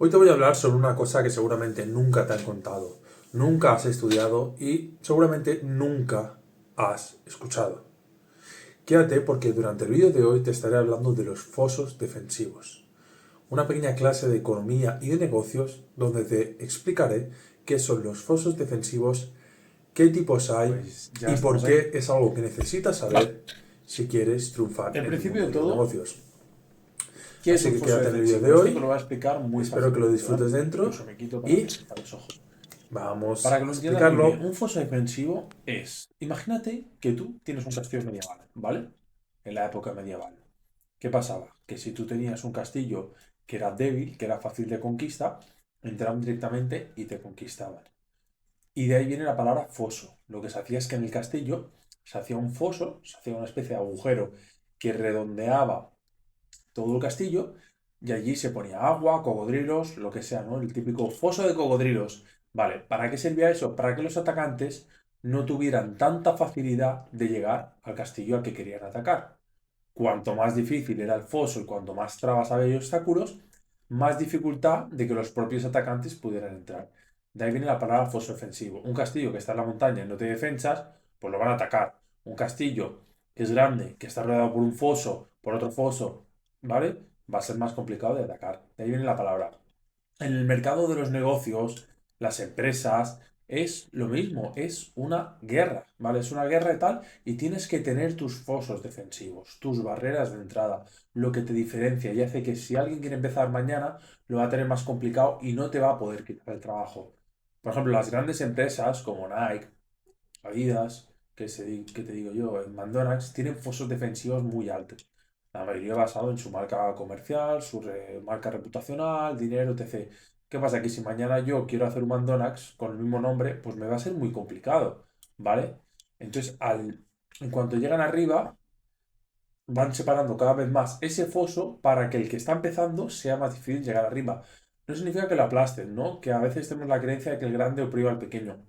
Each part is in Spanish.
Hoy te voy a hablar sobre una cosa que seguramente nunca te han contado, nunca has estudiado y seguramente nunca has escuchado. Quédate porque durante el vídeo de hoy te estaré hablando de los fosos defensivos, una pequeña clase de economía y de negocios donde te explicaré qué son los fosos defensivos, qué tipos hay Pues ya y por estamos aquí. qué es algo que necesitas saber si quieres triunfar El en el principio mundo de de los todo, negocios. ¿qué es Así un que foso quédate en el vídeo de defensivo? Esto te hoy, lo voy a explicar muy espero que lo fácilmente, ¿vale? disfrutes dentro Incluso me quito para y facilitar los ojos. Para vamos que a lo entiendas muy bien, explicarlo. un foso defensivo es, imagínate que tú tienes un castillo medieval, ¿vale? En la época medieval. ¿Qué pasaba? Que si tú tenías un castillo que era débil, que era fácil de conquista, entraban directamente y te conquistaban. Y de ahí viene la palabra foso. Lo que se hacía es que en el castillo se hacía un foso, se hacía una especie de agujero que redondeaba todo el castillo y allí se ponía agua, cocodrilos, lo que sea, ¿no? El típico foso de cocodrilos. Vale, ¿para qué servía eso? Para que los atacantes no tuvieran tanta facilidad de llegar al castillo al que querían atacar. Cuanto más difícil era el foso y cuanto más trabas había y obstáculos, más dificultad de que los propios atacantes pudieran entrar. De ahí viene la palabra foso defensivo. Un castillo que está en la montaña y no tiene defensas, pues lo van a atacar. Un castillo que es grande, que está rodeado por un foso, por otro foso, ¿vale? Va a ser más complicado de atacar. De ahí viene la palabra. En el mercado de los negocios, las empresas, es lo mismo, es una guerra, ¿vale? Es una guerra y tal, y tienes que tener tus fosos defensivos, tus barreras de entrada, lo que te diferencia y hace que si alguien quiere empezar mañana, lo va a tener más complicado y no te va a poder quitar el trabajo. Por ejemplo, las grandes empresas como Nike, Adidas, que te digo yo, en McDonald's, tienen fosos defensivos muy altos. La mayoría basado en su marca comercial, su marca reputacional, dinero, etc. ¿Qué pasa? Que si mañana yo quiero hacer un McDonald's con el mismo nombre, pues me va a ser muy complicado, ¿vale? Entonces, en cuanto llegan arriba, van separando cada vez más ese foso para que el que está empezando sea más difícil llegar arriba. No significa que lo aplasten, ¿no? Que a veces tenemos la creencia de que el grande oprime al pequeño.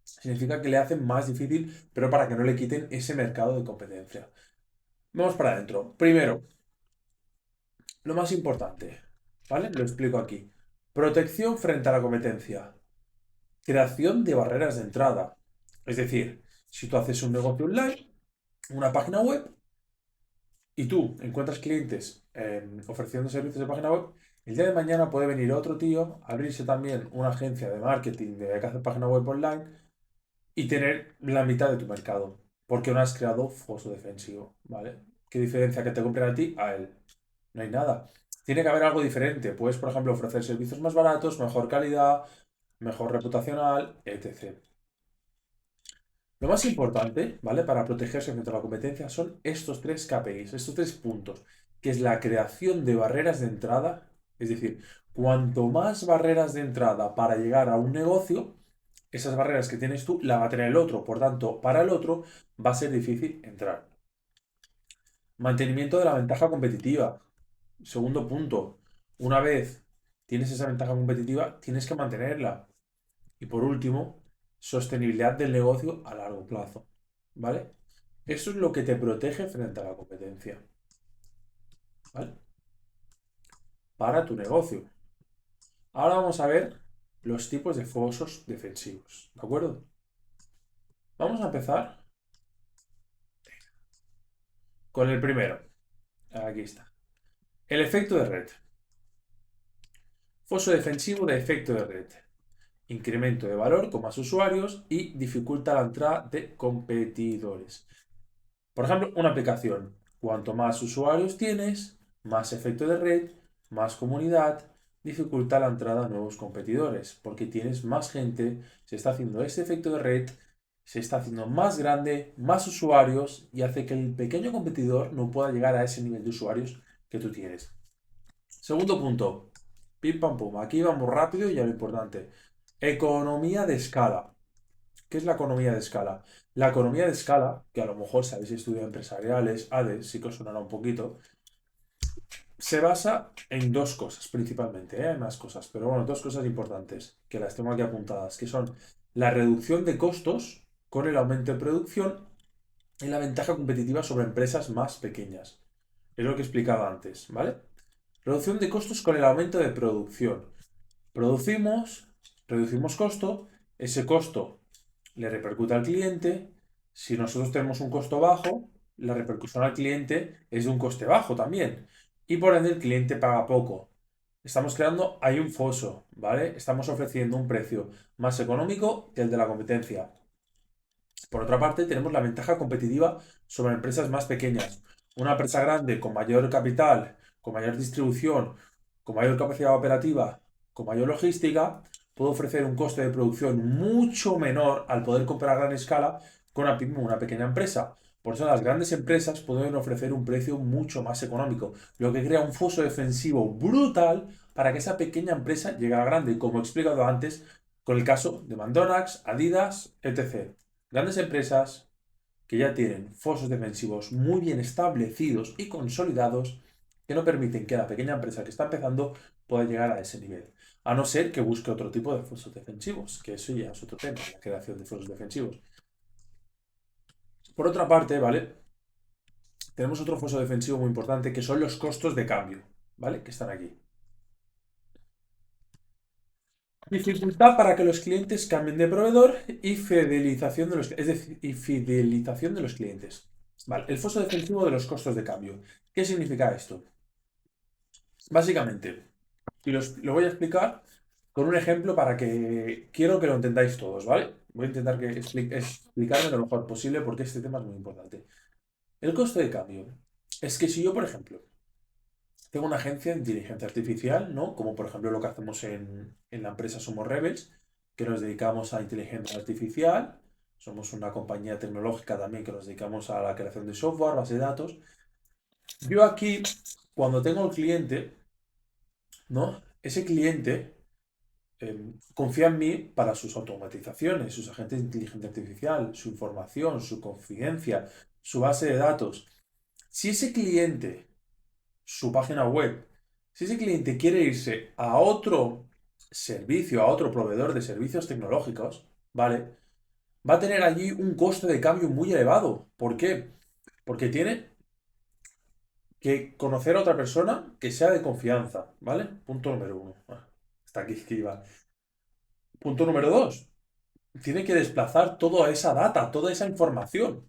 Significa que le hacen más difícil, pero para que no le quiten ese mercado de competencia. Vamos para adentro. Primero, lo más importante, ¿vale? Lo explico aquí. Protección frente a la competencia. Creación de barreras de entrada. Es decir, si tú haces un negocio online, una página web, y tú encuentras clientes ofreciendo servicios de página web, el día de mañana puede venir otro tío, abrirse también una agencia de marketing de que hace página web online y tener la mitad de tu mercado, porque no has creado foso defensivo, ¿vale? ¿Qué diferencia que te compren a ti a él? No hay nada. Tiene que haber algo diferente. Puedes, por ejemplo, ofrecer servicios más baratos, mejor calidad, mejor reputacional, etc. Lo más importante, ¿vale? Para protegerse contra la competencia son estos tres KPIs, estos tres puntos, que es la creación de barreras de entrada, es decir, cuanto más barreras de entrada para llegar a un negocio, esas barreras que tienes tú la va a tener el otro, por tanto, para el otro va a ser difícil entrar. Mantenimiento de la ventaja competitiva. Segundo punto, una vez tienes esa ventaja competitiva, tienes que mantenerla. Y por último, sostenibilidad del negocio a largo plazo. ¿Vale? Eso es lo que te protege frente a la competencia. ¿Vale? Para tu negocio. Ahora vamos a ver los tipos de fosos defensivos. ¿De acuerdo? Vamos a empezar con el primero. Aquí está. El efecto de red. Foso defensivo de efecto de red. Incremento de valor con más usuarios y dificulta la entrada de competidores. Por ejemplo, una aplicación. Cuanto más usuarios tienes, más efecto de red, más comunidad, dificulta la entrada a nuevos competidores, porque tienes más gente, se está haciendo este efecto de red, se está haciendo más grande, más usuarios y hace que el pequeño competidor no pueda llegar a ese nivel de usuarios que tú tienes. Segundo punto. Pim pam pum. Aquí vamos rápido y a lo importante. Economía de escala. ¿Qué es la economía de escala? La economía de escala, que a lo mejor si habéis estudiado empresariales, ADE, sí que os sonará un poquito, se basa en dos cosas principalmente, ¿eh? Hay más cosas, pero bueno, dos cosas importantes que las tengo aquí apuntadas, que son la reducción de costos con el aumento de producción y la ventaja competitiva sobre empresas más pequeñas. Es lo que explicaba antes, ¿vale? Reducción de costos con el aumento de producción. Producimos, reducimos costo, ese costo le repercute al cliente. Si nosotros tenemos un costo bajo, la repercusión al cliente es de un coste bajo también. Y por ende el cliente paga poco. Estamos creando ahí un foso, ¿vale? Estamos ofreciendo un precio más económico que el de la competencia. Por otra parte, tenemos la ventaja competitiva sobre empresas más pequeñas. Una empresa grande con mayor capital, con mayor distribución, con mayor capacidad operativa, con mayor logística, puede ofrecer un coste de producción mucho menor al poder comprar a gran escala con una pyme o una pequeña empresa. Por eso las grandes empresas pueden ofrecer un precio mucho más económico, lo que crea un foso defensivo brutal para que esa pequeña empresa llegue a la grande, como he explicado antes con el caso de McDonald's, Adidas, etc. Grandes empresas que ya tienen fosos defensivos muy bien establecidos y consolidados que no permiten que la pequeña empresa que está empezando pueda llegar a ese nivel. A no ser que busque otro tipo de fosos defensivos, que eso ya es otro tema, la creación de fosos defensivos. Por otra parte, ¿vale? Tenemos otro foso defensivo muy importante que son los costos de cambio, ¿vale? Que están aquí. Dificultad para que los clientes cambien de proveedor y fidelización de los, es decir, y fidelización de los clientes. Vale, el foso defensivo de los costos de cambio. ¿Qué significa esto? Básicamente, y lo voy a explicar con un ejemplo para que quiero que lo entendáis todos, ¿vale? Voy a intentar explicarme lo mejor posible porque este tema es muy importante. El costo de cambio es que si yo, por ejemplo, tengo una agencia de inteligencia artificial, ¿no? Como por ejemplo lo que hacemos en la empresa Somos Rebels, que nos dedicamos a inteligencia artificial. Somos una compañía tecnológica también que nos dedicamos a la creación de software, base de datos. Yo aquí, cuando tengo el cliente, ¿no? Ese cliente confía en mí para sus automatizaciones, sus agentes de inteligencia artificial, su información, su confidencia, su base de datos. Si ese cliente su página web. Si ese cliente quiere irse a otro servicio, a otro proveedor de servicios tecnológicos, ¿vale? Va a tener allí un coste de cambio muy elevado. ¿Por qué? Porque tiene que conocer a otra persona que sea de confianza, ¿vale? Punto número uno. Hasta aquí que iba. Punto número dos. Tiene que desplazar toda esa data, toda esa información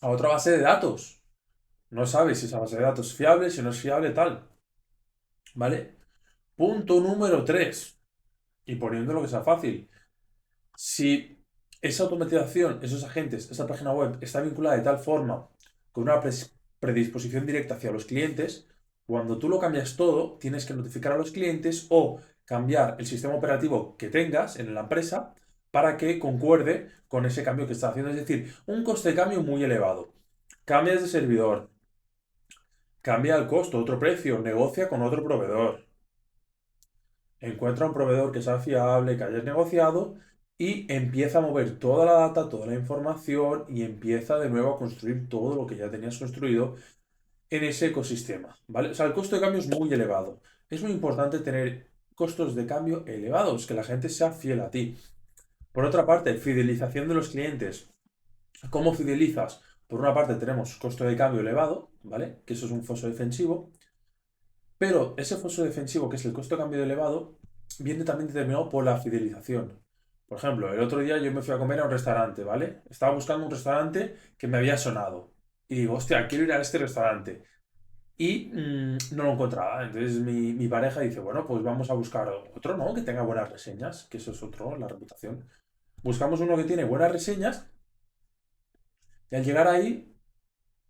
a otra base de datos. No sabe si esa base de datos es fiable, si no es fiable, tal. ¿Vale? Punto número 3. Y poniéndolo que sea fácil. Si esa automatización, esos agentes, esa página web está vinculada de tal forma con una predisposición directa hacia los clientes, cuando tú lo cambias todo, tienes que notificar a los clientes o cambiar el sistema operativo que tengas en la empresa para que concuerde con ese cambio que estás haciendo. Es decir, un coste de cambio muy elevado. Cambias de servidor, cambia el costo, otro precio, negocia con otro proveedor. Encuentra un proveedor que sea fiable, que hayas negociado y empieza a mover toda la data, toda la información y empieza de nuevo a construir todo lo que ya tenías construido en ese ecosistema, ¿vale? O sea, el costo de cambio es muy elevado. Es muy importante tener costos de cambio elevados, que la gente sea fiel a ti. Por otra parte, fidelización de los clientes. ¿Cómo fidelizas? Por una parte tenemos costo de cambio elevado, ¿vale? Que eso es un foso defensivo. Pero ese foso defensivo, que es el costo de cambio elevado, viene también determinado por la fidelización. Por ejemplo, el otro día yo me fui a comer a un restaurante, ¿vale? Estaba buscando un restaurante que me había sonado. Y digo, hostia, quiero ir a este restaurante. Y no lo encontraba. Entonces mi pareja dice, bueno, pues vamos a buscar otro, ¿no? Que tenga buenas reseñas, que eso es otro, la reputación. Buscamos uno que tiene buenas reseñas y al llegar ahí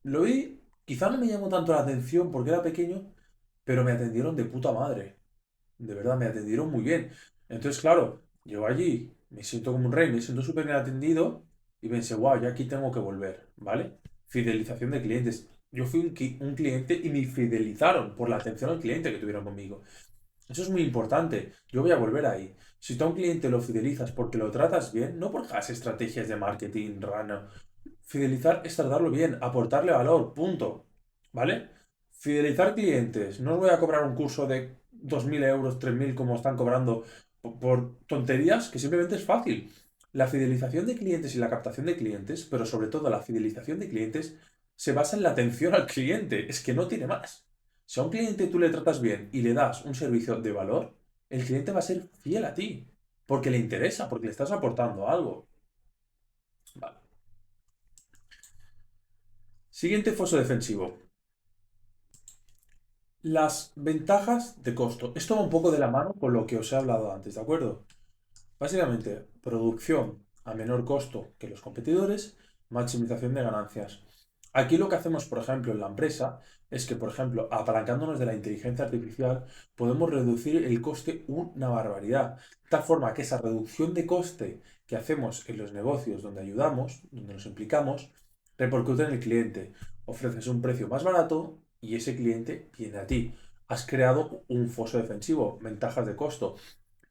lo vi, quizá no me llamó tanto la atención porque era pequeño, pero me atendieron de puta madre. De verdad, me atendieron muy bien. Entonces, claro, yo allí me siento como un rey, me siento súper bien atendido y pensé, wow, ya aquí tengo que volver, ¿vale? Fidelización de clientes. Yo fui un cliente y me fidelizaron por la atención al cliente que tuvieron conmigo. Eso es muy importante. Yo voy a volver ahí. Si tú a un cliente lo fidelizas porque lo tratas bien, no por las estrategias de marketing, rana. Fidelizar es tratarlo bien, aportarle valor, punto. ¿Vale? Fidelizar clientes. No os voy a cobrar un curso de 2.000 euros, 3.000 como están cobrando por tonterías, que simplemente es fácil. La fidelización de clientes y la captación de clientes, pero sobre todo la fidelización de clientes, se basa en la atención al cliente. Es que no tiene más. Si a un cliente tú le tratas bien y le das un servicio de valor, el cliente va a ser fiel a ti, porque le interesa, porque le estás aportando algo. Vale. Siguiente foso defensivo. Las ventajas de costo. Esto va un poco de la mano con lo que os he hablado antes, ¿de acuerdo? Básicamente, producción a menor costo que los competidores, maximización de ganancias. Aquí lo que hacemos, por ejemplo, en la empresa es que, por ejemplo, apalancándonos de la inteligencia artificial, podemos reducir el coste una barbaridad. De tal forma que esa reducción de coste que hacemos en los negocios donde ayudamos, donde nos implicamos, repercute en el cliente. Ofreces un precio más barato y ese cliente viene a ti. Has creado un foso defensivo, ventajas de costo.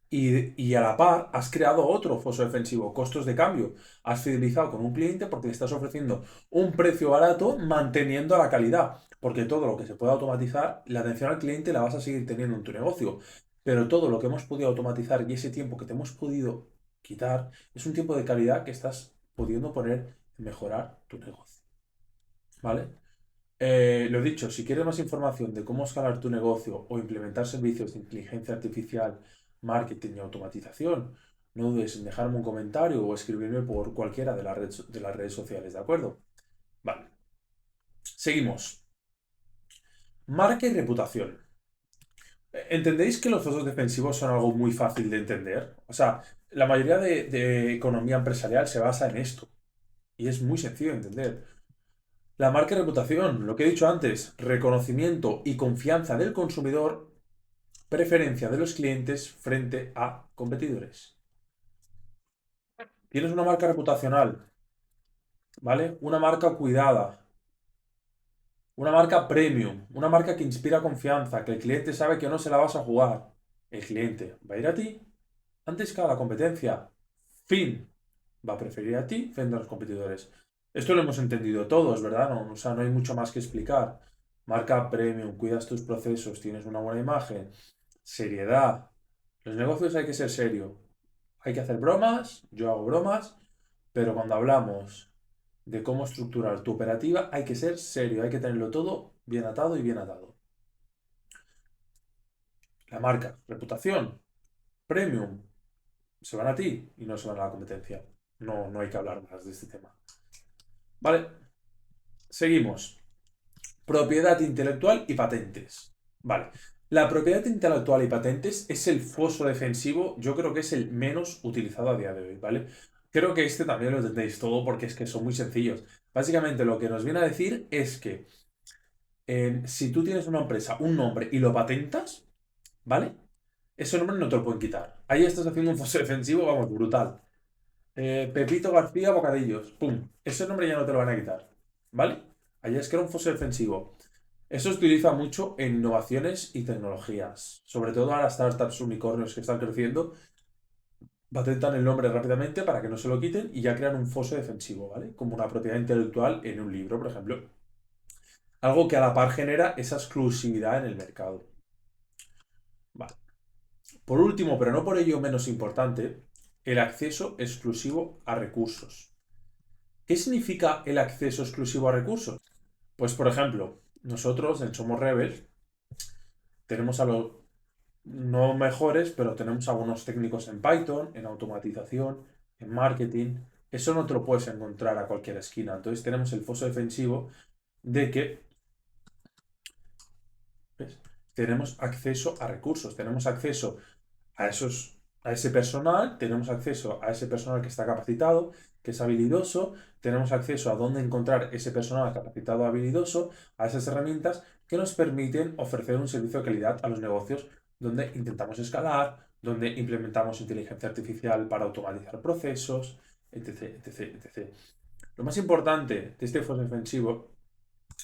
Y a la par has creado otro foso defensivo, costos de cambio. Has fidelizado con un cliente porque le estás ofreciendo un precio barato manteniendo la calidad. Porque todo lo que se pueda automatizar, la atención al cliente la vas a seguir teniendo en tu negocio. Pero todo lo que hemos podido automatizar y ese tiempo que te hemos podido quitar es un tiempo de calidad que estás pudiendo poner en mejorar tu negocio. ¿Vale? Lo dicho, si quieres más información de cómo escalar tu negocio o implementar servicios de inteligencia artificial, marketing y automatización, no dudes en dejarme un comentario o escribirme por cualquiera de las redes sociales, ¿de acuerdo? Vale, seguimos. Marca y reputación. ¿Entendéis que los fosos defensivos son algo muy fácil de entender? O sea, la mayoría de economía empresarial se basa en esto y es muy sencillo de entender. La marca y reputación, lo que he dicho antes, reconocimiento y confianza del consumidor, preferencia de los clientes frente a competidores. Tienes una marca reputacional, ¿vale? Una marca cuidada, una marca premium, una marca que inspira confianza, que el cliente sabe que no se la vas a jugar. El cliente va a ir a ti antes que a la competencia. Fin. Va a preferir a ti frente a los competidores. Esto lo hemos entendido todos, ¿verdad? No, o sea, no hay mucho más que explicar. Marca premium, cuidas tus procesos, tienes una buena imagen, seriedad. Los negocios hay que ser serio. Hay que hacer bromas, yo hago bromas, pero cuando hablamos de cómo estructurar tu operativa, hay que ser serio, hay que tenerlo todo bien atado y bien atado. La marca, reputación, premium, se van a ti y no se van a la competencia. No, no hay que hablar más de este tema. Vale, seguimos. Propiedad intelectual y patentes. Vale. La propiedad intelectual y patentes es el foso defensivo, yo creo que es el menos utilizado a día de hoy, ¿vale? Creo que este también lo entendéis todo porque es que son muy sencillos. Básicamente lo que nos viene a decir es que si tú tienes una empresa, un nombre y lo patentas, ¿vale? Ese nombre no te lo pueden quitar. Ahí estás haciendo un foso defensivo, vamos, brutal. Pepito García Bocadillos, ¡pum! Ese nombre ya no te lo van a quitar, ¿vale? Ahí es que era un foso defensivo. Eso se utiliza mucho en innovaciones y tecnologías, sobre todo a las startups unicornios que están creciendo, patentan el nombre rápidamente para que no se lo quiten y ya crean un foso defensivo, ¿vale? Como una propiedad intelectual en un libro, por ejemplo. Algo que a la par genera esa exclusividad en el mercado. Vale. Por último, pero no por ello menos importante, el acceso exclusivo a recursos. ¿Qué significa el acceso exclusivo a recursos? Pues, por ejemplo, nosotros en Somos Rebel tenemos a los no mejores, pero tenemos algunos técnicos en Python, en automatización, en marketing. Eso no te lo puedes encontrar a cualquier esquina. Entonces tenemos el foso defensivo de que, ¿ves? Tenemos acceso a recursos, tenemos acceso a ese personal, tenemos acceso a ese personal que está capacitado, que es habilidoso, tenemos acceso a dónde encontrar ese personal capacitado habilidoso, a esas herramientas que nos permiten ofrecer un servicio de calidad a los negocios donde intentamos escalar, donde implementamos inteligencia artificial para automatizar procesos, etc, etc, etc. Lo más importante de este foso defensivo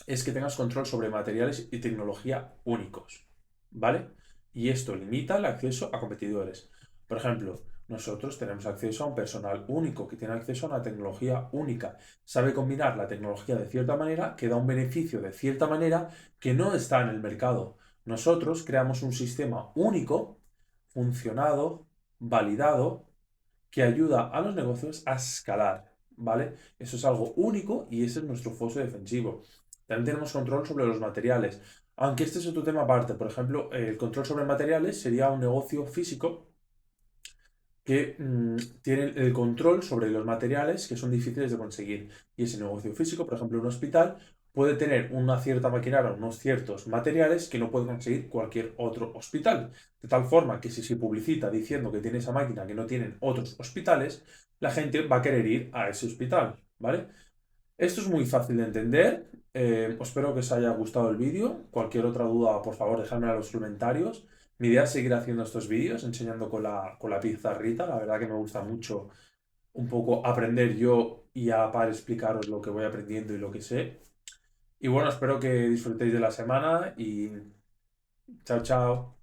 es que tengas control sobre materiales y tecnología únicos, ¿vale? Y esto limita el acceso a competidores. Por ejemplo, nosotros tenemos acceso a un personal único que tiene acceso a una tecnología única. Sabe combinar la tecnología de cierta manera que da un beneficio de cierta manera que no está en el mercado. Nosotros creamos un sistema único, funcionado, validado, que ayuda a los negocios a escalar, ¿vale? Eso es algo único y ese es nuestro foso defensivo. También tenemos control sobre los materiales. Aunque este es otro tema aparte. Por ejemplo, el control sobre materiales sería un negocio físico que tiene el control sobre los materiales que son difíciles de conseguir. Y ese negocio físico, por ejemplo, un hospital, puede tener una cierta maquinaria, unos ciertos materiales que no puede conseguir cualquier otro hospital. De tal forma que si se publicita diciendo que tiene esa máquina que no tienen otros hospitales, la gente va a querer ir a ese hospital, ¿vale? Esto es muy fácil de entender. Espero que os haya gustado el vídeo. Cualquier otra duda, por favor, dejadme en los comentarios. Mi idea es seguir haciendo estos vídeos, enseñando con la pizarrita. La verdad que me gusta mucho un poco aprender yo y a par explicaros lo que voy aprendiendo y lo que sé. Y bueno, espero que disfrutéis de la semana y chao, chao.